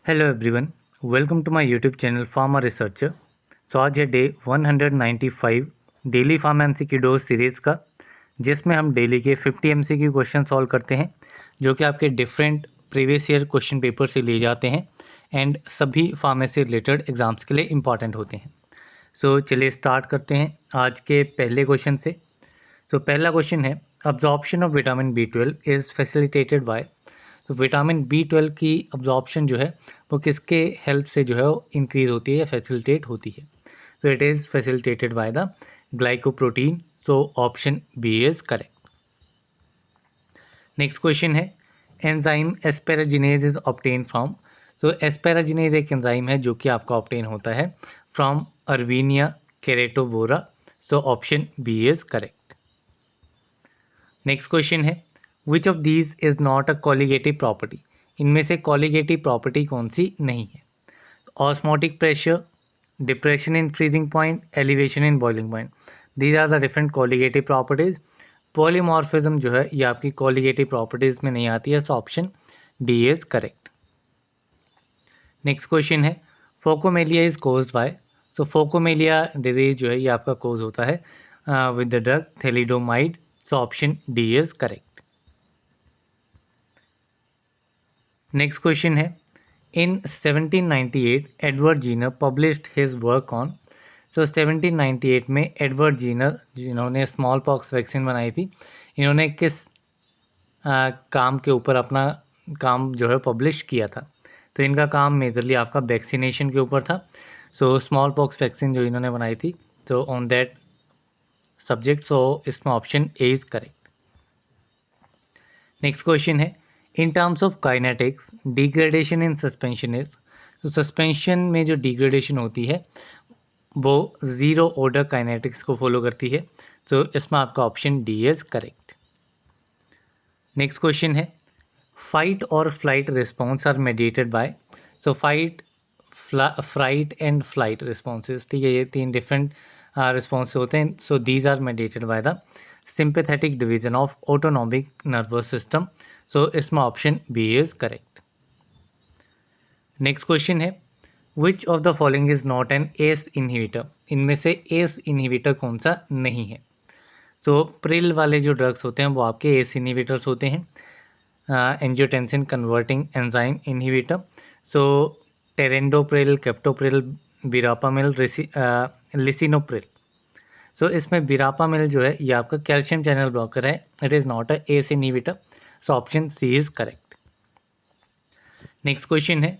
Hello everyone, welcome to my YouTube channel pharma researcher. तो आज है day 195 daily pharma MCQ series का, जिसमें हम डेली के 50 एमसीक्यू क्वेश्चन सॉल्व करते हैं जो कि आपके different previous year question paper से लिए जाते हैं एंड सभी फार्मेसी रिलेटेड एग्जाम्स के लिए इम्पॉर्टेंट होते हैं। सो चलिए स्टार्ट करते हैं आज के पहले क्वेश्चन से। तो पहला क्वेश्चन है, absorption of vitamin B12 is facilitated bye. तो विटामिन B12 की अब्जॉर्प्शन जो है वो किसके हेल्प से जो है वो इंक्रीज होती है या फैसिलिटेट होती है। तो it is facilitated by the glycoprotein. So option B is correct. Next question है, enzyme asparaginase is obtain from. तो एस्पेराजिनेज एक एंजाइम है जो कि आपका ऑब्टेन होता है from Erwinia carotovora. So option B is correct. Next question है, which of these is not a colligative property. इनमें से कॉलिगेटिव प्रॉपर्टी कौन सी नहीं है। Osmotic pressure, depression in freezing point, elevation in boiling point, these are the different colligative properties. Polymorphism जो है ये आपकी कॉलिगेटिव प्रॉपर्टीज में नहीं आती है। So option D is correct. Next question है, फोकोमेलिया इज कोज्ड बाय। तो फोकोमेलिया डिजीज जो है ये आपका कोज होता है with the drug thalidomide. So option D is correct. Next question है, in 1798 Edward Jenner published his work on. So 1798 में एडवर्ड जीनर जिन्होंने स्मॉल पॉक्स वैक्सीन बनाई थी, इन्होंने किस काम के ऊपर अपना काम जो है पब्लिश किया था। तो इनका काम मेजरली आपका वैक्सीनेशन के ऊपर था। सो स्मॉल पॉक्स वैक्सीन जो इन्होंने बनाई थी, तो ऑन दैट सब्जेक्ट। सो इसमें option A is correct. Next question है, in terms of kinetics degradation in suspension is. तो सस्पेंशन में जो डिग्रेडेशन होती है वो ज़ीरो ऑर्डर काइनेटिक्स को फॉलो करती है। तो इसमें आपका option D is correct. Next question है, फाइट और flight response are mediated by. So fight, fright and flight responses, ठीक है, ये तीन डिफरेंट रिस्पॉन्स होते हैं। So these are mediated by the sympathetic division of autonomic nervous system. So इसमें option B is correct. Next question है, which of the following is not an S inhibitor. इनमें से एस इनहिबिटर कौन सा नहीं है। तो प्रिल वाले जो ड्रग्स होते हैं वो आपके एस इनहिबिटर्स होते हैं, angiotensin converting enzyme inhibitor. So trandolapril, captopril, verapamil, lisinopril. So इसमें बिरापामिल जो है ये आपका कैल्शियम चैनल ब्लॉकर है, it is not a ACE inhibitor. So option C is correct. Next question है,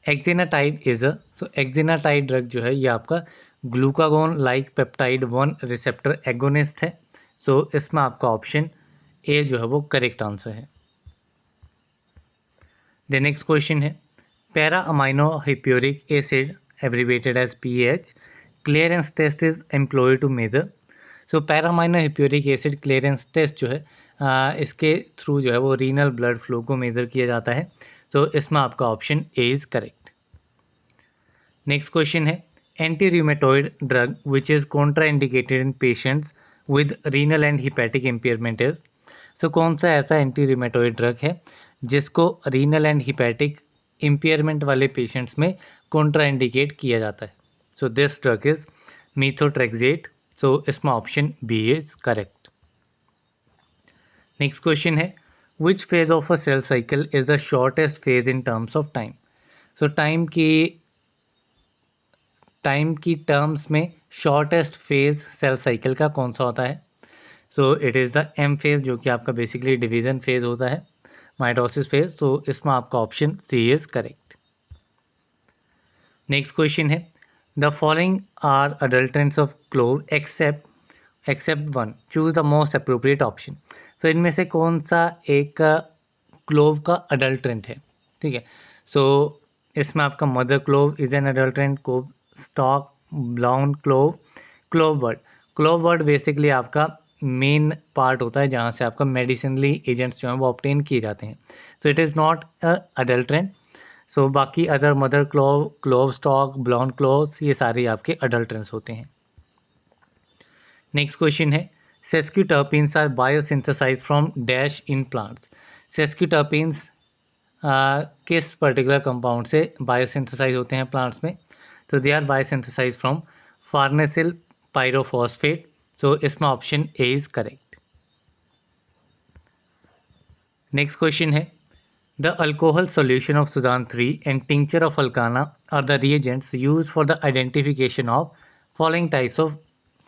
exenatide is a. So एक्जिनाटाइड drug जो है ये आपका glucagon like peptide 1 receptor agonist है। सो इसमें आपका ऑप्शन ए जो है वो करेक्ट आंसर है। द नेक्स्ट क्वेश्चन है, para amino hippuric acid abbreviated as PH clearance test is employed to measure. So para amino hippuric acid clearance test जो है इसके थ्रू जो है वो रीनल ब्लड फ्लो को मेज़र किया जाता है। तो इसमें आपका option A is correct. Next question है, anti rheumatoid drug which is contraindicated in patients with renal and hepatic impairment is. तो कौन सा ऐसा एंटी रूमेटॉइड ड्रग है जिसको रीनल एंड हिपैटिक इम्पेयरमेंट वाले पेशेंट्स में कॉन्ट्रा इंडिकेट किया जाता है। So this drug is methotrexate. So इसमें option B is correct. Next question है, which phase of a cell cycle is the shortest phase in terms of time. So time की terms में shortest phase cell cycle का कौन सा होता है। So it is the M phase जो कि आपका बेसिकली डिवीजन फेज होता है, माइटोसिस फेज। तो इसमें आपका option C is correct. Next question है, the following are adulterants of clove except one, choose the most appropriate option. तो इनमें से कौन सा एक क्लोव का अडल्ट्रेंट है, ठीक है। सो इसमें आपका mother clove is an adulterant, cove stalk, brown clove, clove word basically आपका मेन पार्ट होता है जहाँ से आपका मेडिसिनली एजेंट्स जो हैं वो ऑब्टेन किए जाते हैं। तो it is not a adulterant. So बाकी other mother clove, clove stalk, brown cloves, ये सारे आपके अडल्ट्रेंट्स होते हैं। नेक्स्ट क्वेश्चन है, sesquiterpenes are biosynthesize from dash in plants. Sesquiterpenes किस पर्टिकुलर कंपाउंड से बायोसिंथेसाइज होते हैं प्लांट्स में? तो they are biosynthesize from farnesyl pyrophosphate. So इसमें option A is correct. Next question है, the alcohol solution of Sudan 3 and tincture of alkana are the reagents used for the identification of following types of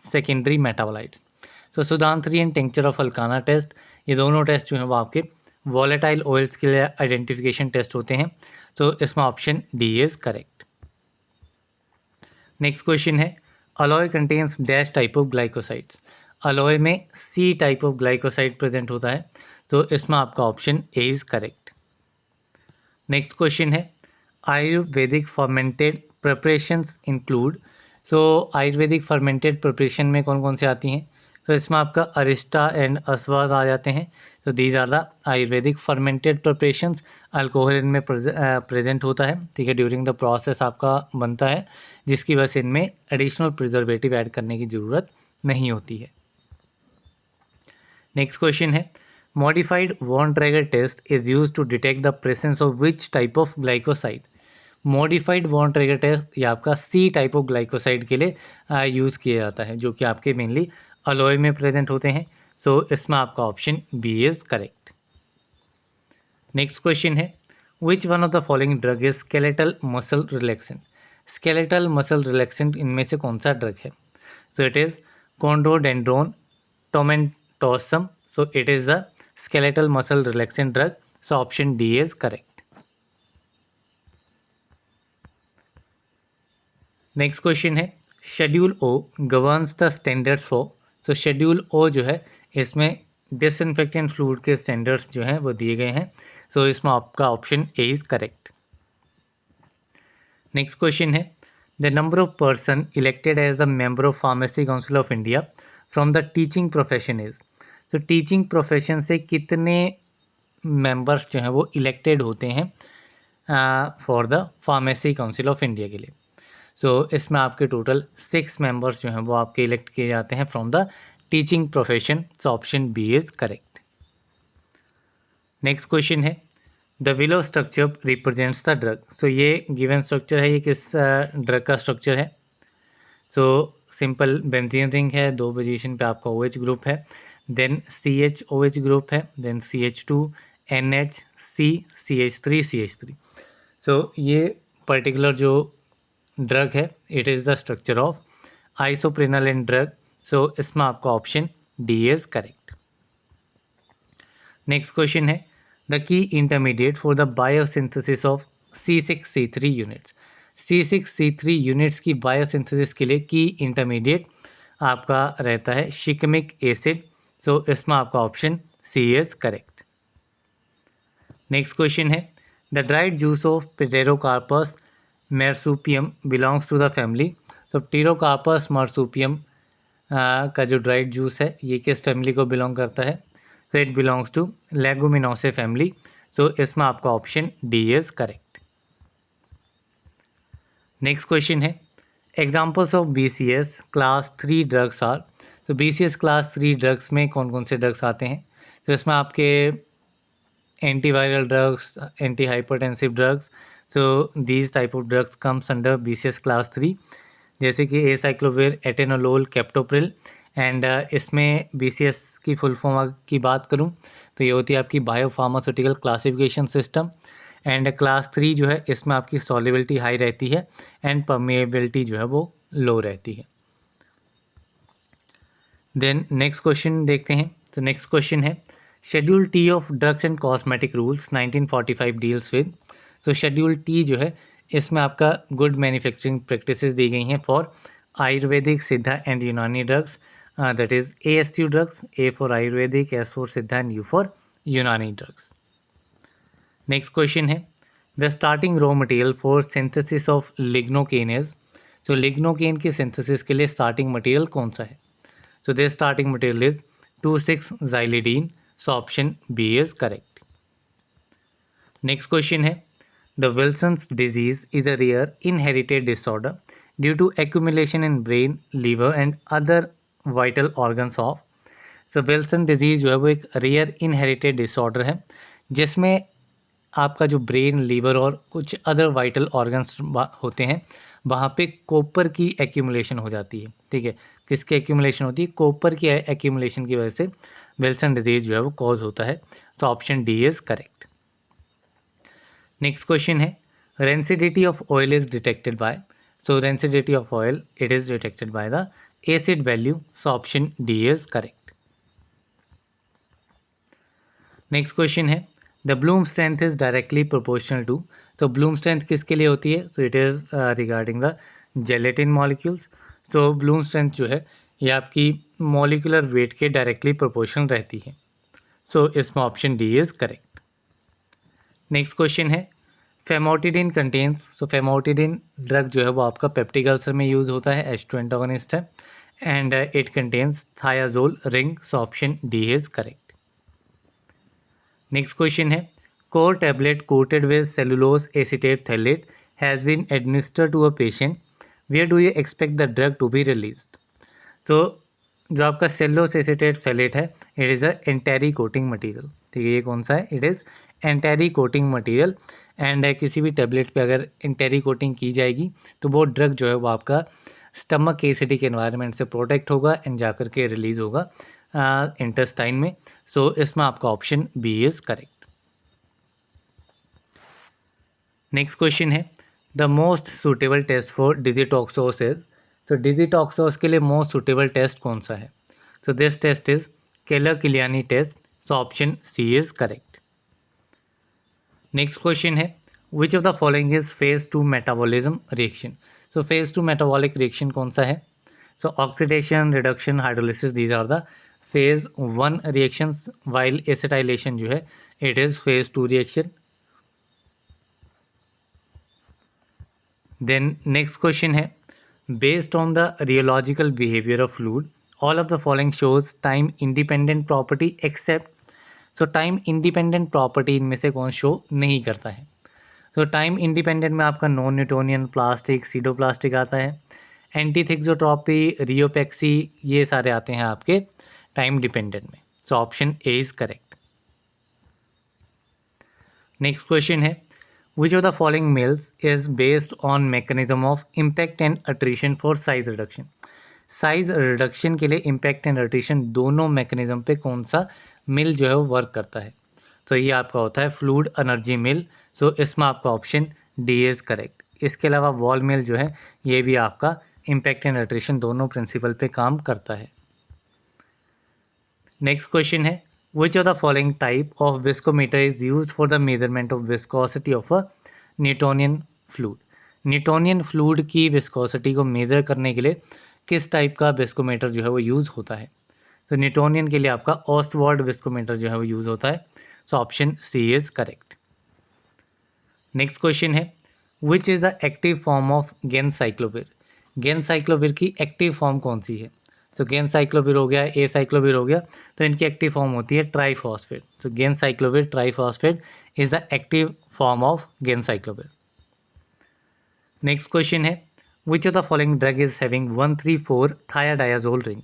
secondary metabolites. So Sudan 3 and tincture of alkana test, ये दोनों test जो हैं वो आपके volatile oils के लिए identification test होते हैं। तो इसमें option D is correct. Next question है, aloe contains dash type of glycosides. Aloe में C type of glycoside present होता है, तो इसमें आपका option A is correct. Next question है, Ayurvedic fermented preparations include. So Ayurvedic fermented preparation में कौन कौन से आती हैं? तो इसमें आपका अरिस्टा एंड अस्वाद आ जाते हैं। तो these are the Ayurvedic fermented preparations. Alcohol इनमें प्रेजेंट होता है, ठीक है, ड्यूरिंग द प्रोसेस आपका बनता है, जिसकी वजह से इनमें एडिशनल प्रिजर्वेटिव ऐड करने की ज़रूरत नहीं होती है। नेक्स्ट क्वेश्चन है, modified von Traeger test is used to detect the presence of which type of glycoside? modified von Traeger test ये आपका C टाइप ऑफ ग्लाइकोसाइड के लिए यूज़ किया जाता है, जो कि आपके मेनली अलॉय में प्रेजेंट होते हैं। सो इसमें आपका option B is correct. Next question है, which one of the following drug is skeletal muscle relaxant. Skeletal muscle relaxant इनमें से कौन सा ड्रग है? So it is chondrodendron tomentosum. So it is the skeletal muscle relaxant drug. So option D is correct. Next question है, Schedule O governs the standards for. So Schedule O जो है इसमें disinfectant fluid के standards जो हैं वो दिए गए हैं। So इसमें आपका option A is correct. Next question है, the number of person elected as the member of Pharmacy Council of India from the teaching profession is. तो टीचिंग प्रोफेशन से कितने मेंबर्स जो हैं वो इलेक्टेड होते हैं for the pharmacy council of India के लिए? सो इसमें आपके टोटल 6 मेंबर्स जो हैं वो आपके इलेक्ट किए जाते हैं from the teaching profession. So option B is correct. Next question है, the below structure represents the drug. So ये गिवन स्ट्रक्चर है, ये किस ड्रग का स्ट्रक्चर है? सो सिंपल बेंजीन रिंग है, 2 पोजीशन पे आपका OH ग्रुप है, देन CH-OH ग्रुप है, then CH2 NH C CH3 CH3। So ये पर्टिकुलर जो ड्रग है it is the structure of isoprenaline drug. So इसमें आपका option D is correct. Next question है, the key intermediate for the biosynthesis of C6C3 units. C6C3 units की biosynthesis के लिए की इंटरमीडिएट आपका रहता है शिकमिक एसिड। सो इसमें आपका option C is correct. Next question है, the dried juice of pterocarpus marsupium belongs to the family. तो प्टेरोकार्पस मेरसूपियम का जो ड्राइड जूस है ये किस फैमिली को बिलोंग करता है? So it belongs to leguminosae family. So इसमें आपका option D is correct. Next question है, examples of BCS class 3 drugs are. तो BCS क्लास 3 ड्रग्स में कौन कौन से ड्रग्स आते हैं? तो इसमें आपके antiviral drugs, anti hypertensive drugs. So these type of drugs comes under BCS class 3, जैसे कि एसाइक्लोविर, एटेनोलोल, कैप्टोप्रिल। एंड इसमें BCS की फुल फॉर्म की बात करूं तो ये होती है आपकी biopharmaceutical classification system. And class 3 जो है इसमें आपकी सॉल्युबिलिटी हाई रहती है एंड परमेएबिलिटी जो है वो लो रहती है। देन नेक्स्ट क्वेश्चन देखते हैं। तो नेक्स्ट क्वेश्चन है, schedule T of drugs and cosmetic rules 1945 deals with. तो शेड्यूल टी जो है इसमें आपका गुड मैन्युफैक्चरिंग प्रैक्टिसेस दी गई हैं फॉर आयुर्वेदिक, सिद्धा एंड यूनानी drugs. That is ASU drugs, A for Ayurvedic, S for सिद्धा एंड U फॉर यूनानी ड्रग्स। नेक्स्ट क्वेश्चन है, the starting raw material for synthesis of lignocaine is. तो लिग्नोकेन की सिंथेसिस के लिए स्टार्टिंग मटेरियल कौन सा है? So their starting material is 2,6-xylidine. So option B is correct. Next question है, the Wilson's disease is a rare inherited disorder due to accumulation in brain, liver and other vital organs of. So Wilson disease जो है वो एक rare inherited disorder है जिसमें आपका जो brain, liver और कुछ अदर वाइटल ऑर्गन्स होते हैं, वहाँ पे कॉपर की एक्यूमुलेशन हो जाती है। ठीक है, किसकी एक्यूमुलेशन होती है? कॉपर की एक्यूमुलेशन की वजह से विल्सन डिजीज जो है वो कॉज होता है। तो option D is correct. Next question है, rancidity of oil is detected by. So rancidity of oil it is detected by the acid value. So option D is correct. Next question है, the bloom strength is directly proportional to. तो bloom strength किसके लिए होती है? So it is regarding the gelatin molecules. So bloom strength जो है ये आपकी मॉलिकुलर वेट के डायरेक्टली प्रोपोर्शनल रहती है। सो इसमें option D is correct. Next question है, फेमोटिडिन कंटेन्स। सो फेमोटिडिन ड्रग जो है वो आपका पेप्टिक अल्सर में यूज होता है, H2 एंटागोनिस्ट है, and it contains thiazole ring. So option D is correct. Next question है, core tablet coated with cellulose acetate phthalate has been administered to a patient, where do you expect the drug to be released. तो जो आपका cellulose acetate phthalate है it is a enteric coating material. ठीक है, ये कौन सा है? It is enteric coating material. And किसी भी टैबलेट पे अगर एंटेरी कोटिंग की जाएगी तो वो ड्रग जो है वो आपका स्टमक के एसिडिक एनवायरनमेंट से प्रोटेक्ट होगा एंड जाकर के रिलीज़ होगा इंटेस्टाइन में। सो इसमें आपका option B is correct. Next question है, the most suitable test for digitoxose is. तो डिजिटॉक्सोस के लिए मोस्ट सूटेबल टेस्ट कौन सा है? तो this test is Keller Killiani test. So option C is correct. Next question है, which of the following is phase 2 metabolism reaction. So phase 2 metabolic reaction कौन सा है? So oxidation, reduction, hydrolysis, these are the phase 1 reactions, while acetylation जो है it is phase 2 reaction. Then next question है, based on the rheological behaviour of fluid all of the following shows time independent property except. So time independent property इनमें से कौन show नहीं करता है? तो टाइम इंडिपेंडेंट में आपका नॉन न्यूटोनियन, प्लास्टिक, सीडोप्लास्टिक आता है, एंटीथिक्सोट्रॉपी, रियोपेक्सी, ये सारे आते हैं आपके टाइम डिपेंडेंट में। So option A is correct. Next question है, which of the following mills is based on mechanism of impact and attrition for size reduction. Size reduction के लिए इम्पैक्ट एंड अट्रीशन दोनों मैकेनिज्म पे कौन सा मिल जो है वो वर्क करता है? तो ये आपका होता है फ्लूइड एनर्जी मिल। सो इसमें आपका ऑप्शन डी इज करेक्ट। इसके अलावा वॉल मिल जो है ये भी आपका इम्पैक्ट एंड अट्रीशन दोनों प्रिंसिपल पे काम करता है। नेक्स्ट क्वेश्चन है, which of the following type of viscometer is use for the measurement of viscosity of a Newtonian fluid. Newtonian fluid की विस्कोसिटी को मेजर करने के लिए किस टाइप का विस्कोमीटर जो है वो यूज़ होता है? तो न्यूटोनियन के लिए आपका ऑस्टवर्ड विस्कोमीटर जो है वो यूज़ होता है। So option C is correct. Next question है, which is the active form of ganciclovir. Ganciclovir की एक्टिव फॉर्म कौन सी है? तो गेनसाइक्लोविर हो गया, ए साइक्लोविर हो गया, तो इनकी एक्टिव फॉर्म होती है ट्राईफॉस्फेट। तो ganciclovir triphosphate is the active form of ganciclovir. Next question है, which of the following drug is having 134 thiadiazole ring.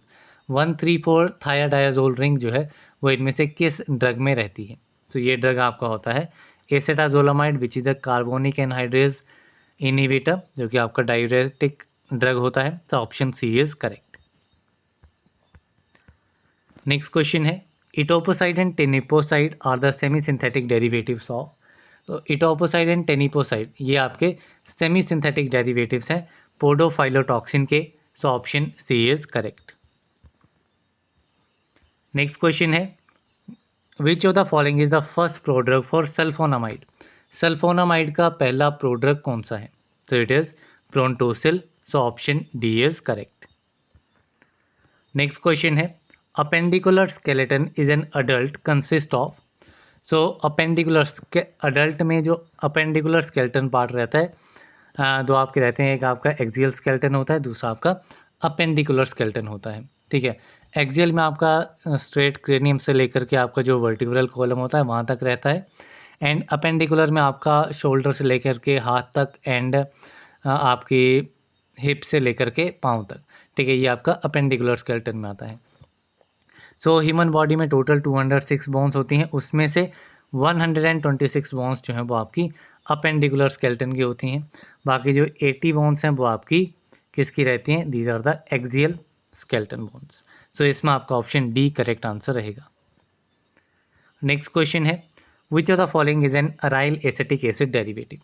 134 thiadiazole ring जो है वो इनमें से किस ड्रग में रहती है? तो ये ड्रग आपका होता है acetazolamide which is a carbonic anhydrase inhibitor, जो कि आपका डायूरेटिक ड्रग होता है। तो option C is correct. Next question है, etoposide and teniposide are the semi synthetic derivatives of. तो इटोपोसाइड एंड टेनिपोसाइड ये आपके सेमी सिंथेटिक डेरिवेटिव्स हैं पोडोफाइलोटॉक्सिन के। So option C is correct. Next question है, which of the following is the first prodrug for sulphonamide. Sulphonamide का पहला prodrug कौन सा है? तो it is prontosil. So option D is correct. Next question है, appendicular skeleton is an adult consist of. So appendicular adult में जो appendicular skeleton part रहता है दो आपके रहते हैं, एक आपका एक्सियल स्केलेटन होता है, दूसरा आपका अपेंडिकुलर स्केलेटन होता है। ठीक है, एक्सियल में आपका स्ट्रेट क्रेनियम से लेकर के आपका जो वर्टिब्रल कॉलम होता है वहाँ तक रहता है, एंड अपेंडिकुलर में आपका शोल्डर से लेकर के हाथ तक एंड आपकी हिप से लेकर के पाँव तक। ठीक है, ये आपका अपेंडिकुलर स्केलेटन में आता है। सो ह्यूमन बॉडी में टोटल 206 बोन्स होती हैं, उसमें से 126 बोन्स जो हैं वो आपकी अपेंडिकुलर स्केलेटन की होती हैं। बाकी जो 80 बोन्स हैं वो आपकी किसकी रहती हैं? These are the axial skeleton bones. So इसमें आपका ऑप्शन डी करेक्ट आंसर रहेगा। नेक्स्ट क्वेश्चन है, which of the following is an aryl acetic acid derivative?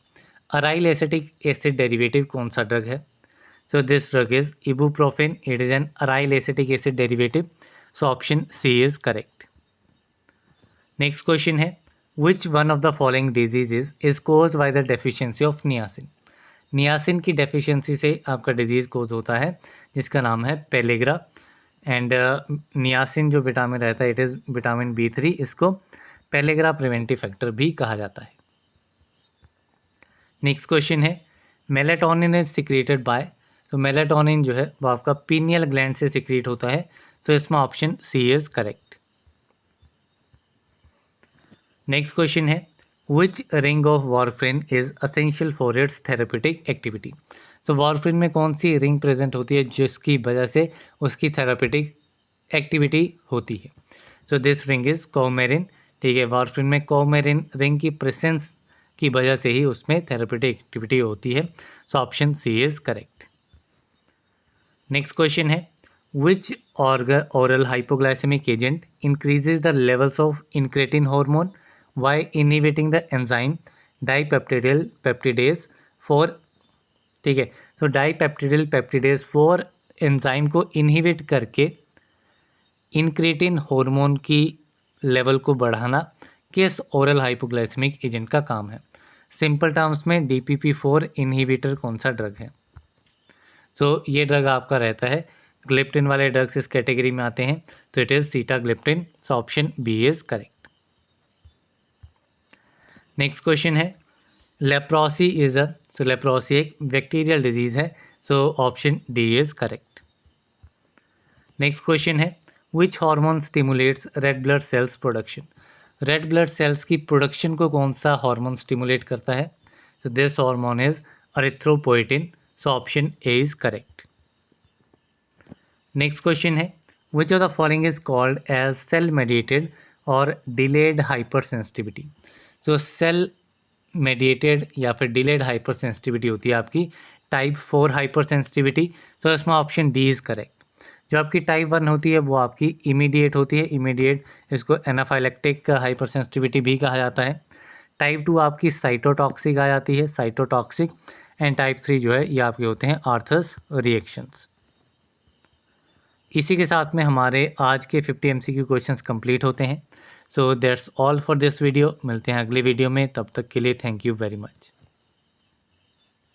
Aryl acetic acid derivative कौन सा ड्रग है? So this drug is ibuprofen. It is an aryl acetic acid derivative. So option C is correct. Next question है, which one of the following diseases is cause by the deficiency of niacin? Niacin की deficiency से आपका disease cause होता है जिसका नाम है pellagra. And niacin जो विटामिन रहता है इट इज़ विटामिन B3। इसको पेलेग्रा प्रिवेंटिव फैक्टर भी कहा जाता है। नेक्स्ट क्वेश्चन है, मेलेटोनिन इज सिक्रेटेड बाय? तो मेलेटोनिन जो है वो आपका पीनियल ग्लैंड से सिक्रेट होता है। तो इसमें option C is correct. Next question है, which ring of warfarin is essential for its therapeutic activity? तो वारफेरिन में कौन सी रिंग प्रेजेंट होती है जिसकी वजह से उसकी थेरेपेटिक एक्टिविटी होती है? So this ring is coumarin. ठीक है, वारफेरिन में कोमेरिन रिंग की प्रेजेंस की वजह से ही उसमें थेरेपेटिक एक्टिविटी होती है। So option C is correct. Next question है, which oral hypoglycemic agent increases the levels of incretin hormone by inhibiting the enzyme dipeptidyl peptidase 4? ठीक है, तो डाईपेप्टिडिल पेप्टिडेज 4 एंजाइम को इनहिबिट करके इंक्रेटिन हार्मोन की लेवल को बढ़ाना किस ओरल हाइपोग्लाइसेमिक एजेंट का काम है? सिंपल टर्म्स में DPP4 इनहिबिटर कौन सा ड्रग है? तो ये ड्रग आपका रहता है, ग्लिप्टिन वाले ड्रग्स इस कैटेगरी में आते हैं। तो it is sitagliptin. So option B is correct. Next question है, लेप्रोसी इज सो लेप्रोसी एक बैक्टीरियल डिजीज है। So option D is correct. Next question है, which hormone stimulates red blood cells production? Red blood cells की production को कौन सा hormone stimulate करता है? तो this hormone is erythropoietin. So option A is correct. Next question है, which of the following is called as cell mediated और delayed hyper sensitivity? तो सेल मेडिएटेड या फिर डिलेड हाइपर सेंसिटिविटी होती है आपकी टाइप 4 हाइपर सेंसिटिविटी। तो इसमें ऑप्शन डी इज करेक्ट। जो आपकी टाइप 1 होती है वो आपकी इमीडिएट होती है। इमीडिएट इसको एनाफाइलेक्टिक हाइपर सेंसिटिविटी भी कहा जाता है। टाइप 2 आपकी साइटोटॉक्सिक आ जाती है, साइटोटॉक्सिक। एंड टाइप 3 जो है ये आपके होते हैं आर्थस रिएक्शंस। इसी के साथ में हमारे आज के 50 MCQ क्वेश्चंस कंप्लीट होते हैं। So that's all for this video. मिलते हैं अगली वीडियो में, तब तक के लिए थैंक यू वेरी मच।